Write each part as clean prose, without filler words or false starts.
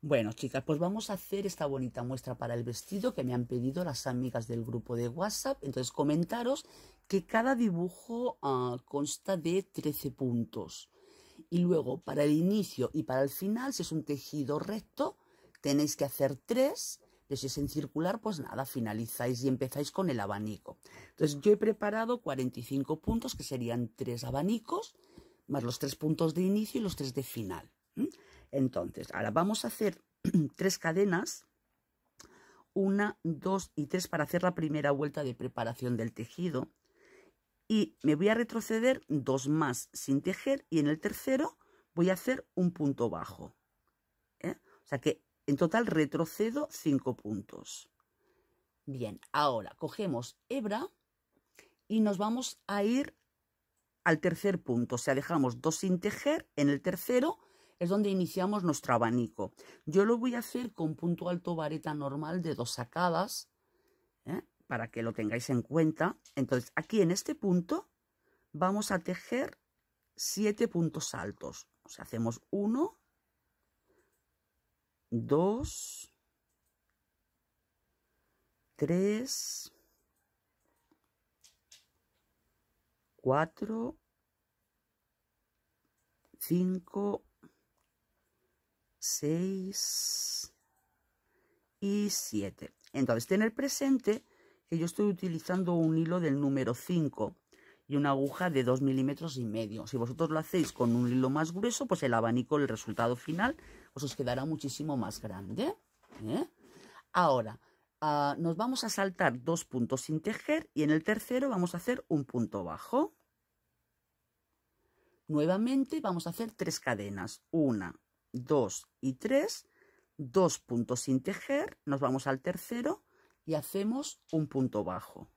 Bueno, chicas, pues vamos a hacer esta bonita muestra para el vestido que me han pedido las amigas del grupo de WhatsApp. Entonces, comentaros que cada dibujo consta de 13 puntos. Y luego, para el inicio y para el final, si es un tejido recto, tenéis que hacer 3. Pero si es en circular, pues nada, finalizáis y empezáis con el abanico. Entonces, yo he preparado 45 puntos, que serían 3 abanicos, más los 3 puntos de inicio y los 3 de final. Entonces, ahora vamos a hacer 3 cadenas, 1, 2 y 3 para hacer la primera vuelta de preparación del tejido. Y me voy a retroceder 2 más sin tejer y en el tercero voy a hacer un punto bajo. O sea que en total retrocedo 5 puntos. Bien, ahora cogemos hebra y nos vamos a ir al tercer punto. O sea, dejamos 2 sin tejer, en el tercero es donde iniciamos nuestro abanico. Yo lo voy a hacer con punto alto vareta normal de 2 sacadas, para que lo tengáis en cuenta. Entonces, aquí en este punto vamos a tejer 7 puntos altos. O sea, hacemos 1, 2, 3, 4, 5, 6 y 7. Entonces, tener presente que yo estoy utilizando un hilo del número 5 y una aguja de 2,5 milímetros. Si vosotros lo hacéis con un hilo más grueso, pues el abanico, el resultado final, pues os quedará muchísimo más grande. Ahora, nos vamos a saltar 2 puntos sin tejer y en el tercero vamos a hacer un punto bajo. Nuevamente vamos a hacer 3 cadenas, 1, 2 y 3, 2 puntos sin tejer, nos vamos al tercero y hacemos un punto bajo.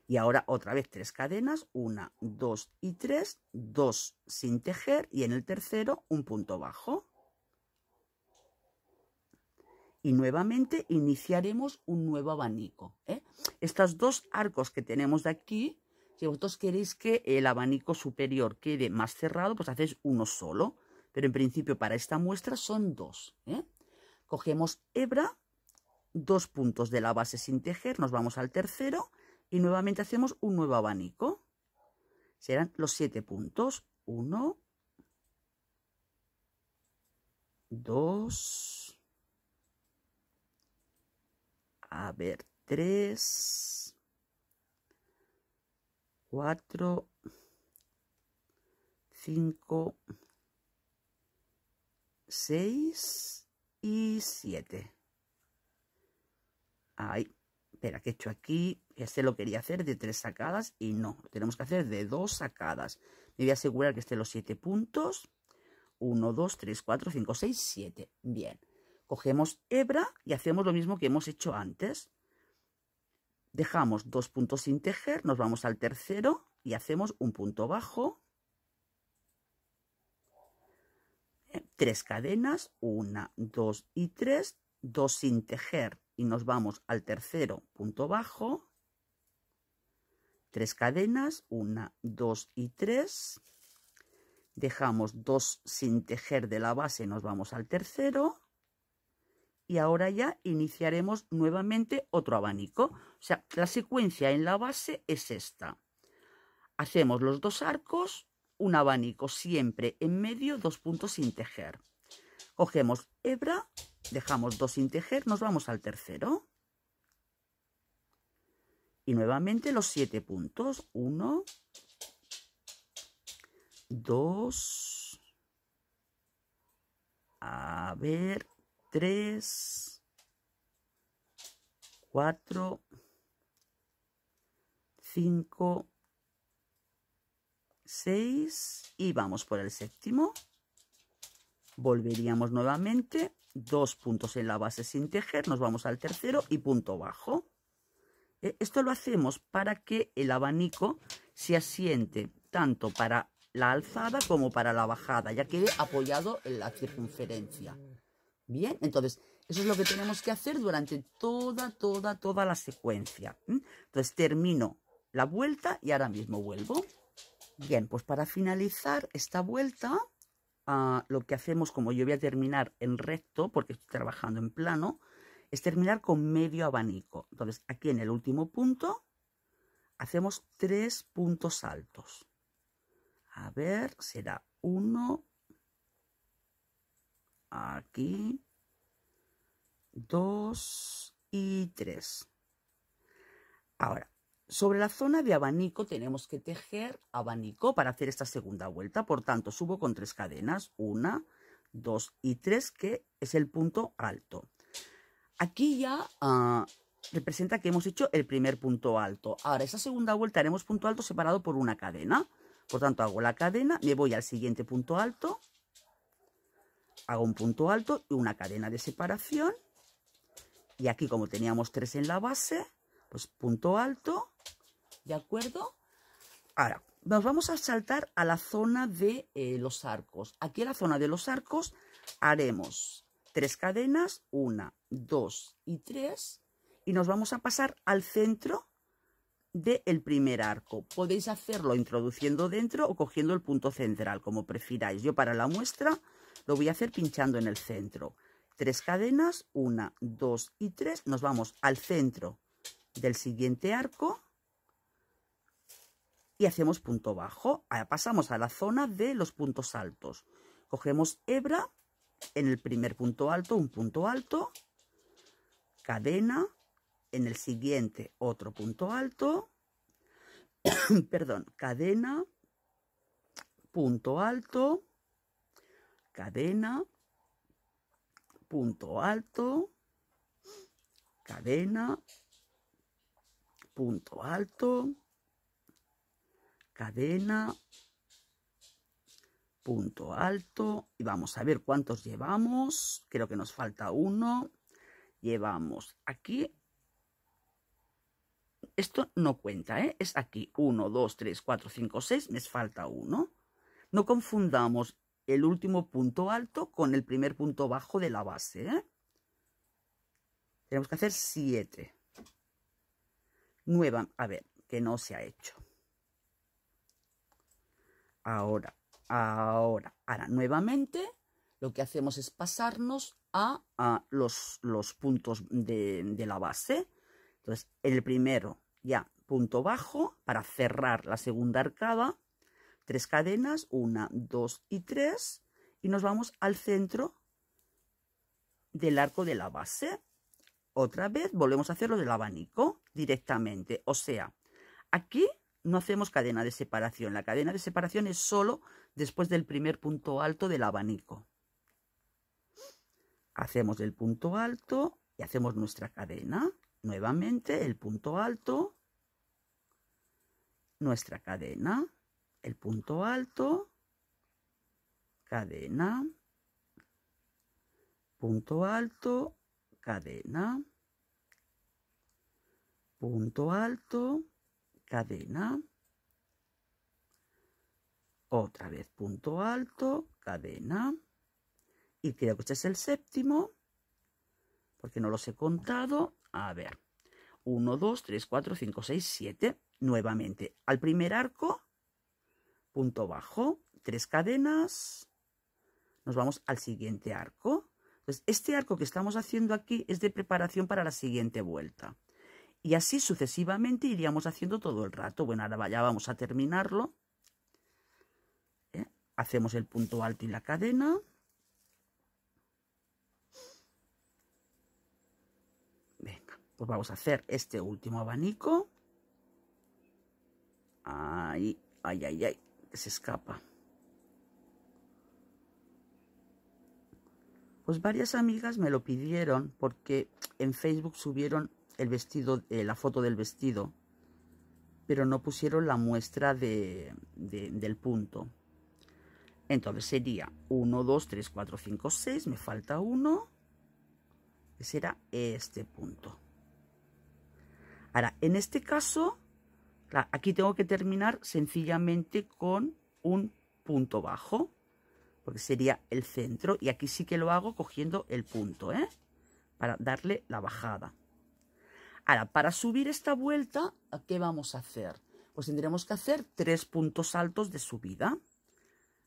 Y ahora otra vez 3 cadenas, 1, 2 y 3, 2 sin tejer y en el tercero un punto bajo. Y nuevamente iniciaremos un nuevo abanico. Estos 2 arcos que tenemos de aquí, si vosotros queréis que el abanico superior quede más cerrado, pues hacéis uno solo. Pero en principio para esta muestra son 2. Cogemos hebra, 2 puntos de la base sin tejer, nos vamos al tercero y nuevamente hacemos un nuevo abanico. Serán los 7 puntos. 1, 2, 3, 4, 5, 6 y 7. Ahí, espera, que he hecho aquí, este lo quería hacer de 3 sacadas y no, lo tenemos que hacer de 2 sacadas. Me voy a asegurar que estén los 7 puntos. 1, 2, 3, 4, 5, 6, 7. Bien, cogemos hebra y hacemos lo mismo que hemos hecho antes. Dejamos 2 puntos sin tejer, nos vamos al tercero y hacemos un punto bajo. 3 cadenas, 1, 2 y 3, 2 sin tejer y nos vamos al tercero, punto bajo. 3 cadenas, 1, 2 y 3. Dejamos 2 sin tejer de la base, nos vamos al tercero. Y ahora ya iniciaremos nuevamente otro abanico. O sea, la secuencia en la base es esta. Hacemos los 2 arcos, un abanico siempre en medio, 2 puntos sin tejer. Cogemos hebra, dejamos 2 sin tejer, nos vamos al tercero. Y nuevamente los 7 puntos. 1, 2, 3, 4, 5, 6 y vamos por el séptimo. Volveríamos nuevamente, 2 puntos en la base sin tejer, nos vamos al tercero y punto bajo. Esto lo hacemos para que el abanico se asiente tanto para la alzada como para la bajada, ya quede apoyado en la circunferencia. Bien, entonces eso es lo que tenemos que hacer durante toda la secuencia. Entonces termino la vuelta y ahora mismo vuelvo. Bien, pues para finalizar esta vuelta lo que hacemos, como yo voy a terminar en recto, porque estoy trabajando en plano, es terminar con medio abanico. Entonces, aquí en el último punto, hacemos 3 puntos altos. A ver, será 1, aquí, 2 y 3. Ahora, sobre la zona de abanico tenemos que tejer abanico para hacer esta segunda vuelta. Por tanto, subo con 3 cadenas, 1, 2 y 3, que es el punto alto. Aquí ya representa que hemos hecho el primer punto alto. Ahora, esa segunda vuelta haremos punto alto separado por una cadena. Por tanto, hago la cadena, me voy al siguiente punto alto, hago un punto alto y una cadena de separación. Y aquí, como teníamos 3 en la base, pues punto alto, ¿de acuerdo? Ahora, nos vamos a saltar a la zona de los arcos. Aquí en la zona de los arcos haremos 3 cadenas, 1, 2 y 3, y nos vamos a pasar al centro del primer arco. Podéis hacerlo introduciendo dentro o cogiendo el punto central, como prefiráis. Yo para la muestra lo voy a hacer pinchando en el centro. 3 cadenas, 1, 2 y 3, nos vamos al centro del siguiente arco y hacemos punto bajo. Ahora pasamos a la zona de los puntos altos. Cogemos hebra, en el primer punto alto, un punto alto, cadena, en el siguiente otro punto alto, perdón, cadena, punto alto, cadena, punto alto, cadena, punto alto, cadena, punto alto, y vamos a ver cuántos llevamos. Creo que nos falta uno. Llevamos aquí, esto no cuenta, es aquí 1, 2, 3, 4, 5, 6, me falta uno. No confundamos el último punto alto con el primer punto bajo de la base, Tenemos que hacer 7. Nueva, a ver, que no se ha hecho. Ahora, nuevamente, lo que hacemos es pasarnos a los puntos de la base. Entonces, en el primero, ya, punto bajo, para cerrar la segunda arcada, 3 cadenas, 1, 2 y 3, y nos vamos al centro del arco de la base. Otra vez, volvemos a hacer lo del abanico directamente, o sea, aquí no hacemos cadena de separación. La cadena de separación es solo después del primer punto alto del abanico. Hacemos el punto alto y hacemos nuestra cadena. Nuevamente el punto alto, nuestra cadena, el punto alto, cadena, punto alto, cadena, punto alto, cadena, otra vez punto alto, cadena, y creo que este es el séptimo, porque no los he contado. A ver, 1, 2, 3, 4, 5, 6, 7, nuevamente al primer arco, punto bajo, 3 cadenas, nos vamos al siguiente arco. Entonces, este arco que estamos haciendo aquí es de preparación para la siguiente vuelta. Y así sucesivamente iríamos haciendo todo el rato. Bueno, ahora ya vamos a terminarlo. Hacemos el punto alto y la cadena. Venga, pues vamos a hacer este último abanico. Ahí, ay, ay, ay, que se escapa. Pues varias amigas me lo pidieron porque en Facebook subieron el vestido, la foto del vestido, pero no pusieron la muestra del punto. Entonces sería 1, 2, 3, 4, 5, 6, me falta uno, que será este punto. Ahora, en este caso, claro, aquí tengo que terminar sencillamente con un punto bajo, porque sería el centro, y aquí sí que lo hago cogiendo el punto, para darle la bajada. Ahora, para subir esta vuelta, ¿qué vamos a hacer? Pues tendremos que hacer 3 puntos altos de subida.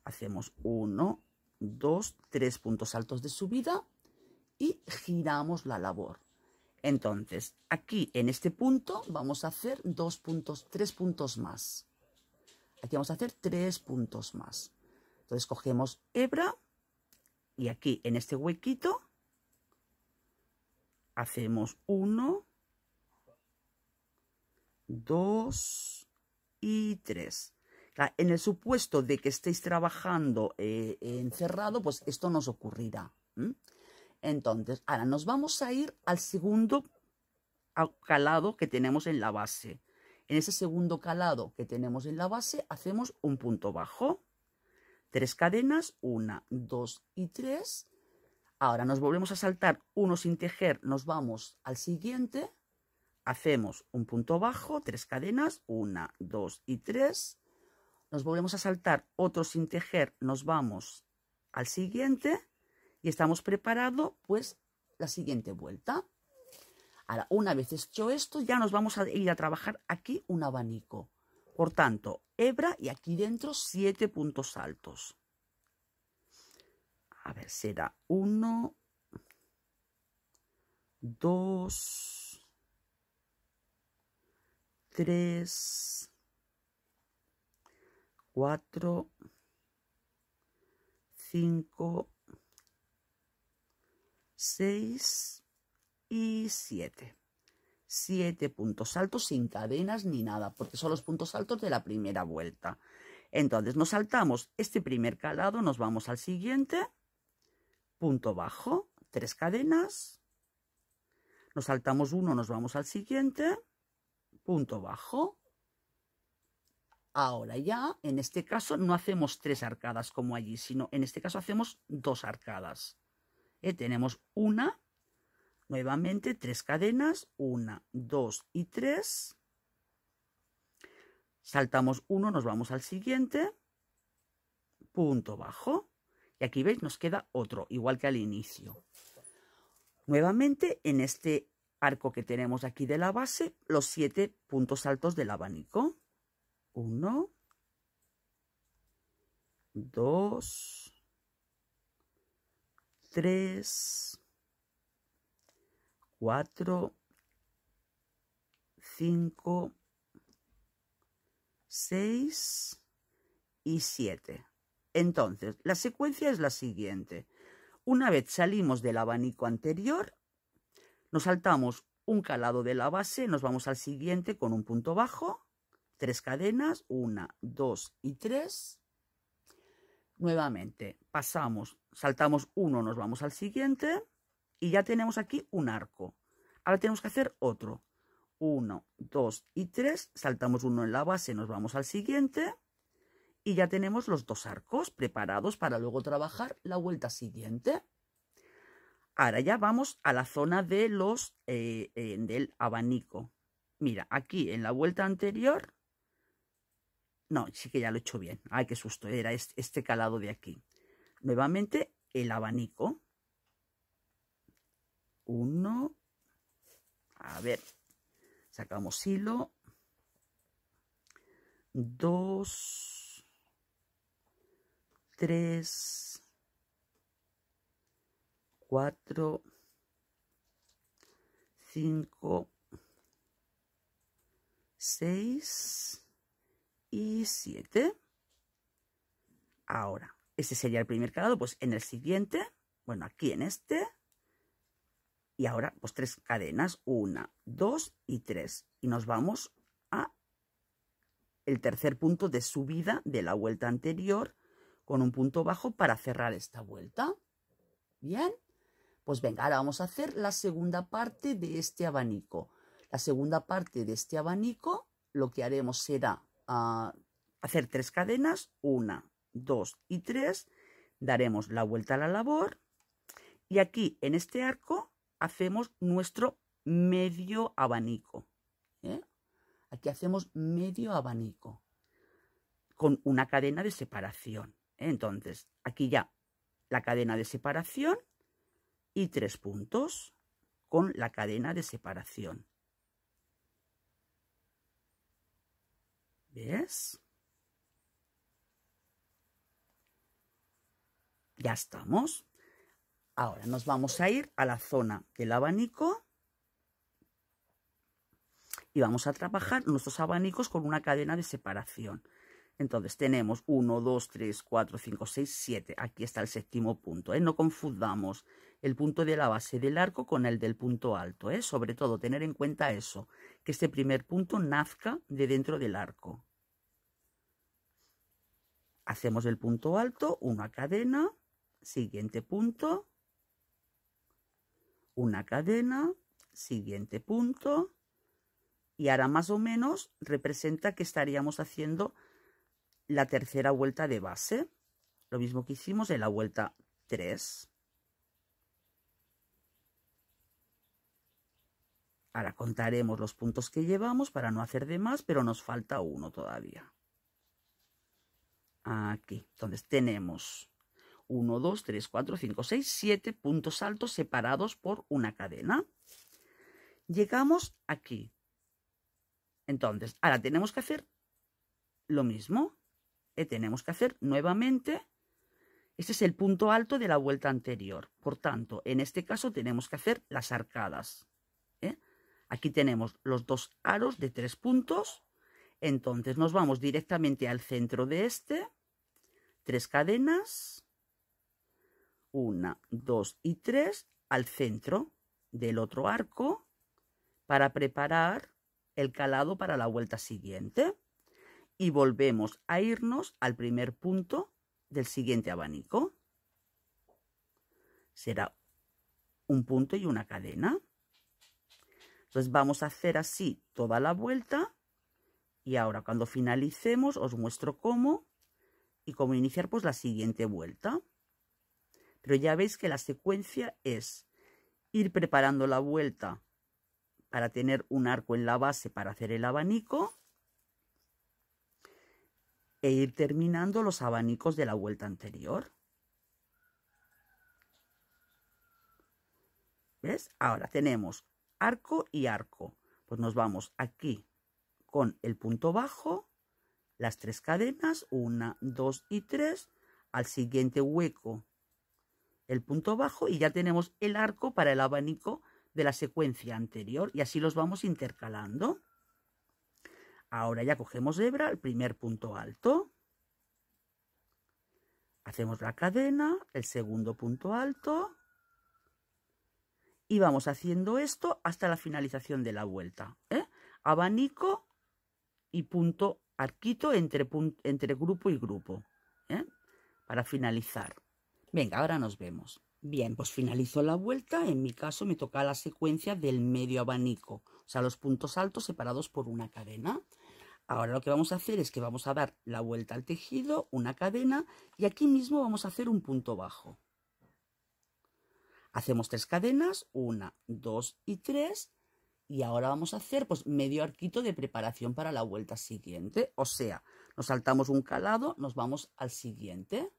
Hacemos 1, 2, 3 puntos altos de subida y giramos la labor. Entonces, aquí en este punto vamos a hacer 3 puntos más. Aquí vamos a hacer 3 puntos más. Entonces cogemos hebra y aquí en este huequito hacemos 1, 2 y 3. En el supuesto de que estéis trabajando encerrado, pues esto nos ocurrirá. Entonces, ahora nos vamos a ir al segundo calado que tenemos en la base. En ese segundo calado que tenemos en la base hacemos un punto bajo, 3 cadenas, 1, 2 y 3. Ahora nos volvemos a saltar uno sin tejer, nos vamos al siguiente, hacemos un punto bajo, 3 cadenas, 1, 2 y 3. Nos volvemos a saltar otro sin tejer, nos vamos al siguiente y estamos preparados pues la siguiente vuelta. Ahora, una vez hecho esto, ya nos vamos a ir a trabajar aquí un abanico. Por tanto, hebra y aquí dentro 7 puntos altos. A ver, será 1, 2, 3, 4, 5, 6 y 7. 7 puntos altos sin cadenas ni nada, porque son los puntos altos de la primera vuelta. Entonces nos saltamos este primer calado, nos vamos al siguiente, punto bajo, 3 cadenas, nos saltamos uno, nos vamos al siguiente, punto bajo. Ahora ya, en este caso, no hacemos 3 arcadas como allí, sino en este caso hacemos 2 arcadas. Tenemos una, nuevamente 3 cadenas, 1, 2 y 3. Saltamos uno, nos vamos al siguiente, punto bajo. Y aquí veis, nos queda otro, igual que al inicio. Nuevamente, en este arco que tenemos aquí de la base, los 7 puntos altos del abanico. 1, 2, 3, 4, 5, 6 y 7. Entonces, la secuencia es la siguiente. Una vez salimos del abanico anterior, nos saltamos un calado de la base, nos vamos al siguiente con un punto bajo, 3 cadenas, 1, 2 y 3. Nuevamente pasamos, saltamos uno, nos vamos al siguiente y ya tenemos aquí un arco. Ahora tenemos que hacer otro. 1, 2 y 3, saltamos uno en la base, nos vamos al siguiente y ya tenemos los 2 arcos preparados para luego trabajar la vuelta siguiente. Ahora ya vamos a la zona de los del abanico. Mira, aquí en la vuelta anterior, no, sí que ya lo he hecho bien. Ay, qué susto, era este calado de aquí. Nuevamente el abanico. 1, a ver, sacamos hilo. 2, 3, 4, 5, 6 y 7. Ahora, este sería el primer calado, pues en el siguiente, bueno, aquí en este, y ahora pues 3 cadenas, 1, 2 y 3. Y nos vamos a el tercer punto de subida de la vuelta anterior con un punto bajo para cerrar esta vuelta. Bien, pues venga, ahora vamos a hacer la segunda parte de este abanico. La segunda parte de este abanico lo que haremos será hacer 3 cadenas, 1, 2 y 3, daremos la vuelta a la labor y aquí en este arco hacemos nuestro medio abanico. Aquí hacemos medio abanico con una cadena de separación. Entonces, aquí ya la cadena de separación y 3 puntos con la cadena de separación. ¿Ves? Ya estamos. Ahora nos vamos a ir a la zona del abanico y vamos a trabajar nuestros abanicos con una cadena de separación. Entonces tenemos 1, 2, 3, 4, 5, 6, 7. Aquí está el séptimo punto. No confundamos el punto de la base del arco con el del punto alto. Sobre todo tener en cuenta eso, que este primer punto nazca de dentro del arco. Hacemos el punto alto, una cadena, siguiente punto, una cadena, siguiente punto, y ahora más o menos representa que estaríamos haciendo la tercera vuelta de base, lo mismo que hicimos en la vuelta 3. Ahora contaremos los puntos que llevamos para no hacer de más, pero nos falta uno todavía. Aquí, entonces tenemos 1, 2, 3, 4, 5, 6, 7 puntos altos separados por una cadena. Llegamos aquí. Entonces, ahora tenemos que hacer lo mismo. Tenemos que hacer nuevamente, este es el punto alto de la vuelta anterior. Por tanto, en este caso tenemos que hacer las arcadas. Aquí tenemos los dos aros de 3 puntos. Entonces nos vamos directamente al centro de 3 cadenas, 1, 2 y 3, al centro del otro arco para preparar el calado para la vuelta siguiente. Y volvemos a irnos al primer punto del siguiente abanico. Será un punto y una cadena. Entonces vamos a hacer así toda la vuelta. Y ahora cuando finalicemos os muestro cómo y cómo iniciar pues la siguiente vuelta. Pero ya veis que la secuencia es ir preparando la vuelta para tener un arco en la base para hacer el abanico. E ir terminando los abanicos de la vuelta anterior. ¿Ves? Ahora tenemos arco y arco. Pues nos vamos aquí con el punto bajo, las 3 cadenas, 1, 2 y 3, al siguiente hueco el punto bajo y ya tenemos el arco para el abanico de la secuencia anterior y así los vamos intercalando. Ahora ya cogemos hebra, el primer punto alto, hacemos la cadena, el segundo punto alto y vamos haciendo esto hasta la finalización de la vuelta. Abanico y punto arquito entre grupo y grupo, para finalizar. Venga, ahora nos vemos. Bien, pues finalizo la vuelta. En mi caso me toca la secuencia del medio abanico, o sea, los puntos altos separados por una cadena. Ahora lo que vamos a hacer es que vamos a dar la vuelta al tejido, una cadena, y aquí mismo vamos a hacer un punto bajo. Hacemos 3 cadenas, 1, 2 y 3, y ahora vamos a hacer pues medio arquito de preparación para la vuelta siguiente. O sea, nos saltamos un calado, nos vamos al siguiente.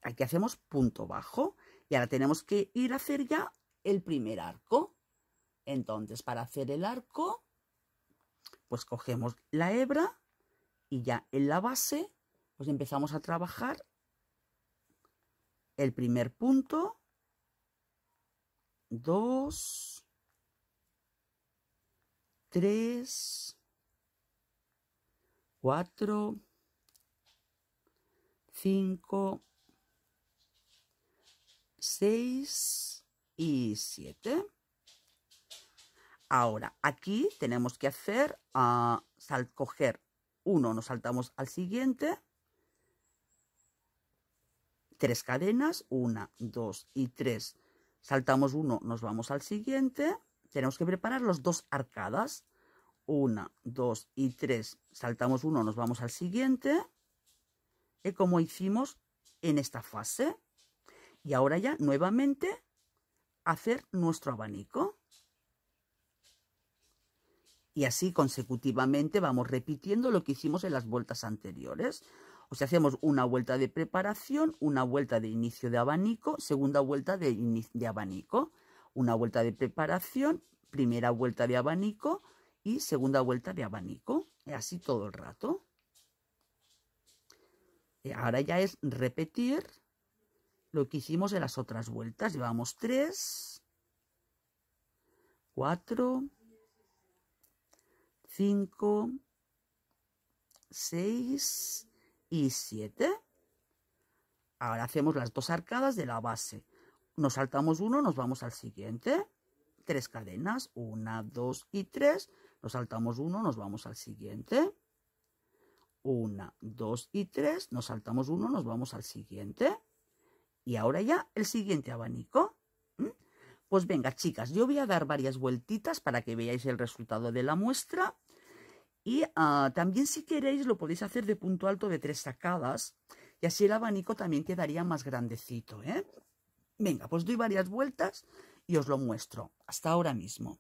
Aquí hacemos punto bajo, y ahora tenemos que ir a hacer ya el primer arco. Entonces, para hacer el arco, pues cogemos la hebra y ya en la base pues empezamos a trabajar el primer punto, 2, 3, 4, 5, 6 y 7. Ahora, aquí tenemos que hacer, coger uno, nos saltamos al siguiente, 3 cadenas, 1, 2 y 3, saltamos uno, nos vamos al siguiente, tenemos que preparar los 2 arcadas, 1, 2 y 3, saltamos uno, nos vamos al siguiente, como hicimos en esta fase. Y ahora ya nuevamente hacer nuestro abanico. Y así consecutivamente vamos repitiendo lo que hicimos en las vueltas anteriores. O sea, hacemos una vuelta de preparación, una vuelta de inicio de abanico, segunda vuelta de abanico, una vuelta de preparación, primera vuelta de abanico y segunda vuelta de abanico. Y así todo el rato. Y ahora ya es repetir lo que hicimos en las otras vueltas. Llevamos 3, 4, 5, 6 y 7. Ahora hacemos las 2 arcadas de la base. Nos saltamos uno, nos vamos al siguiente. 3 cadenas, 1, 2 y 3. Nos saltamos uno, nos vamos al siguiente. 1, 2 y 3. Nos saltamos uno, nos vamos al siguiente. Y ahora ya el siguiente abanico. Pues venga, chicas, yo voy a dar varias vueltitas para que veáis el resultado de la muestra. Y también, si queréis, lo podéis hacer de punto alto de 3 sacadas. Y así el abanico también quedaría más grandecito, ¿eh? Venga, pues doy varias vueltas y os lo muestro. Hasta ahora mismo.